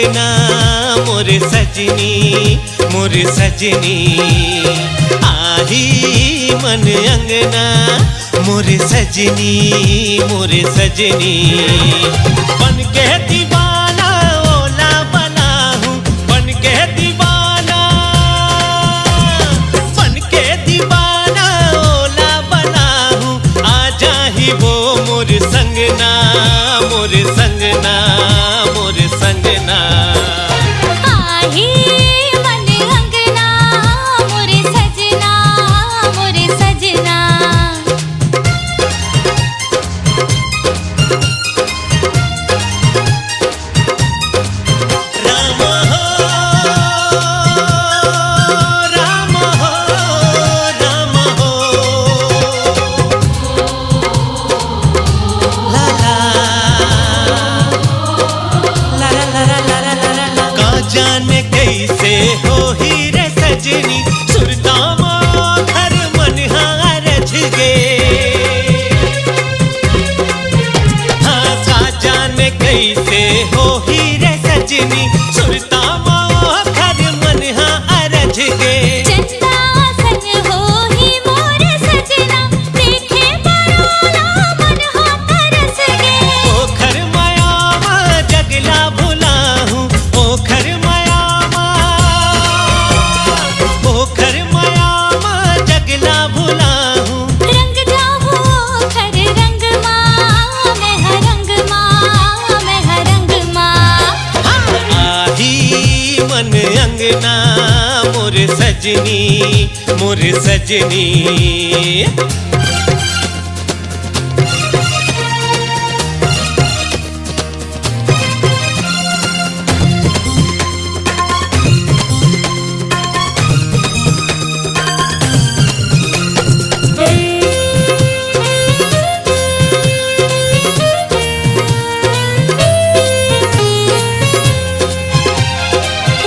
अंगना मोरे सजनी मोरे सजनी। आही मन अंगना मोरे सजनी मोरे सजनी। बन के दीवाना ओला बना हूँ, बन के दीवाना, बन के दीवाना ओला बना हूँ। आजा ही वो मोरे संगना मोरे संगना मोरे संगना। आही मन अंगना मोरे सजना मोरे सजना। राम हो राम हो राम हो। ला ला ला ला ला ला ला ला ला। का जाने कैसे हो ही रे सजनी, सुरता घर मन हारज गे। हाँ का जाने कैसे हो ही रे सजनी, सुरता घर मन हारज गे। चंदा सन हो ही मोरे सजना, देखे बरोला मन हो तरस गे। ओखर मायावा जगला भुला हूँ, ओखर मायावा, ओखर मायावा जगला भुला हूँ। रंग जाहू खर रंग माँ मैं हरंग माँ मैं हरंग माँ। आही मन अंगना मोरे सजनी मोरे सजनी।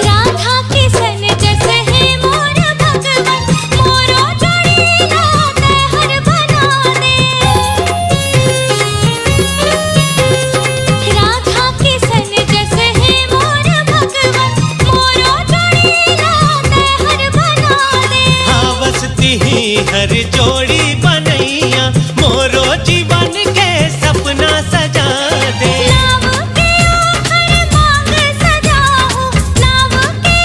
राधा किसन जस है मोर भगवन, मोरो जोड़ीला तहर बना दे। राधा किसन जस है मोर भगवन, मोरो जोड़ीला तहर बना दे। हावसती ही हर जोड़ी बनैया, मोरो जीवन के सपना सजा दे। नाव के ओखर मांग सजाहूँ, नाव के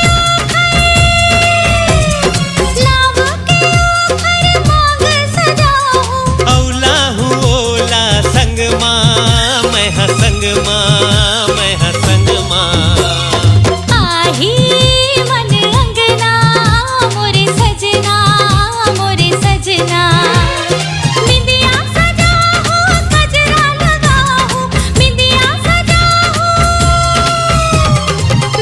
ओखर मांग सजाहूँ। औला हूँ ओला संग माँ मैं हाँ संग माँ मैं हाँ संग माँ। आही मन अंगना मोरे सजना मोरे सजना। बिंदिया सजाहूँ गजरा लगाहूँ, बिंदिया सजाहूँ,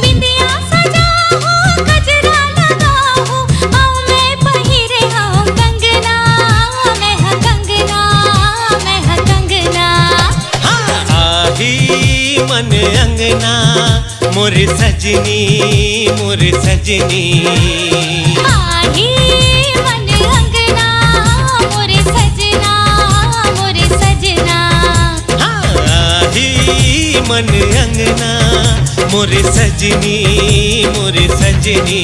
बिंदिया सजाहूँ गजरा लगाहूँ। आऊँ मैं पहिरे हूँ कंगना मैं हाँ कंगना मैं हाँ कंगना। आही मन अंगना मोरे सजनी मोरे सजनी। आही मन अंगना मोरे सजना मोरे सजना। आही मन अंगना मोरे सजनी मोरे सजनी।